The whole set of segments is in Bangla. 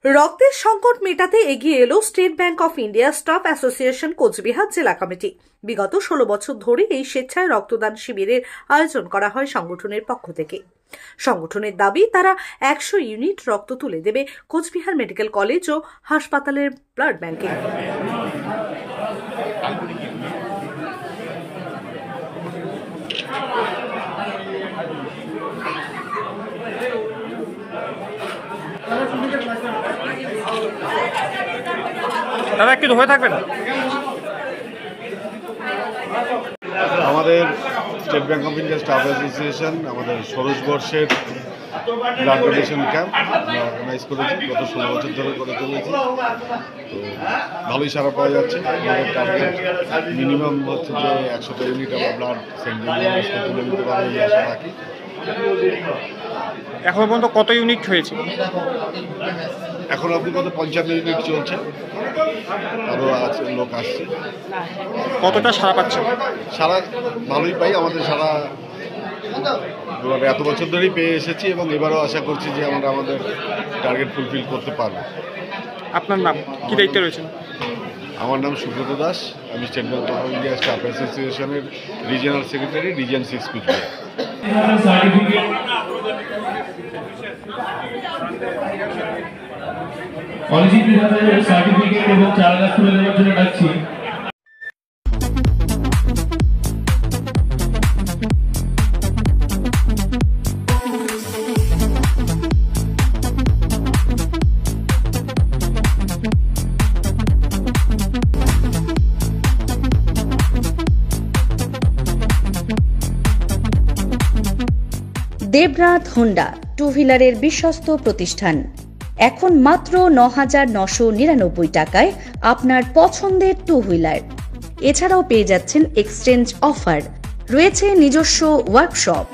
রক্তের সংকট মেটাতে এগিয়ে এলো State bank of India Staff Association Cooch Behar জেলা কমিটি। বিগত 16 বছর ধরে এই স্বেচ্ছায় রক্তদান শিবিরের আয়োজন করা হয় সংগঠনের পক্ষ থেকে। সংগঠনের দাবি, তারা 100 ইউনিট রক্ত তুলে দেবে কোচবিহার মেডিকেল কলেজ ও হাসপাতালের ব্লাড ব্যাংকে। দাদা একটু হয়ে থাকবেন। আমাদের state bank of India Staff association আমাদের 16 বর্ষের ব্লাড ডোনেশন ক্যাম্প আমরা অর্গানাইজ করেছি। গত 16 বছর ধরে করে চলেছি, তো ভালোই সারা পাওয়া যাচ্ছে। আমাদের টার্গেট মিনিমাম হচ্ছে যে 100 ইউনিট আমরা ব্লাড সেন্ট্রাল তুলে দিতে পারবো এই আশা রাখি। এখন পর্যন্ত কত ইউনিট হয়েছে? এখন অবধি কত 55 ইউনিট চলছে, আরও আছে, লোক আসছে। কতটা সারা পাচ্ছে? সারা ভালোই পাই, আমাদের সারা এত বছর ধরেই পেয়ে এসেছি এবং এবারও আশা করছি যে আমরা আমাদের টার্গেট ফুলফিল করতে পারবো। আপনার নাম, কী দায়িত্বে রয়েছেন? আমার নাম সুব্রত দাস, আমি state bank of India staff অ্যাসোসিয়েশনের regional secretary, region 6 Coochbehar. Certificate এবং চারা গাছ তুলে দেওয়ার জন্য ডাকছি। দেবনাথ হোন্ডা টু হুইলারের বিশ্বস্ত প্রতিষ্ঠান। এখন মাত্র 9,999 টাকায় আপনার পছন্দের টু হুইলার। এছাড়াও পেয়ে যাচ্ছেন এক্সচেঞ্জ অফার, রয়েছে নিজস্ব workshop.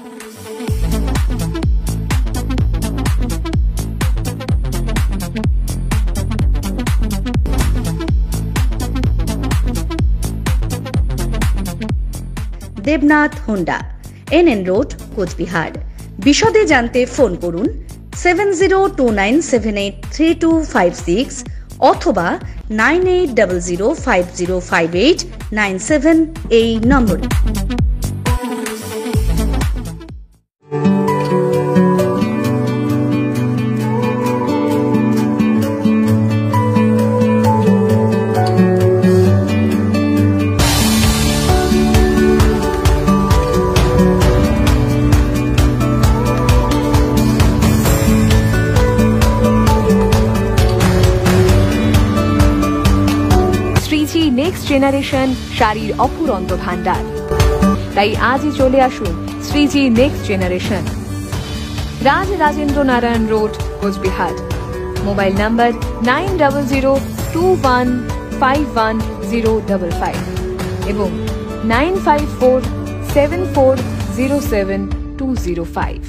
Debnath Honda, NN road, Cooch Behar. বিশদে জানতে ফোন করুন 7029783256 অথবা 9800505897 এই নম্বরে। শ্রীজি নেক্সট জেনারেশন শাড়ির অফুরন্ত ভান্ডার। তাই আজই চলে আসুন Shreeji next generation, Raj Rajendra Narayan road, Coochbehar. Mobile number 9021515055 এবং 9547407205।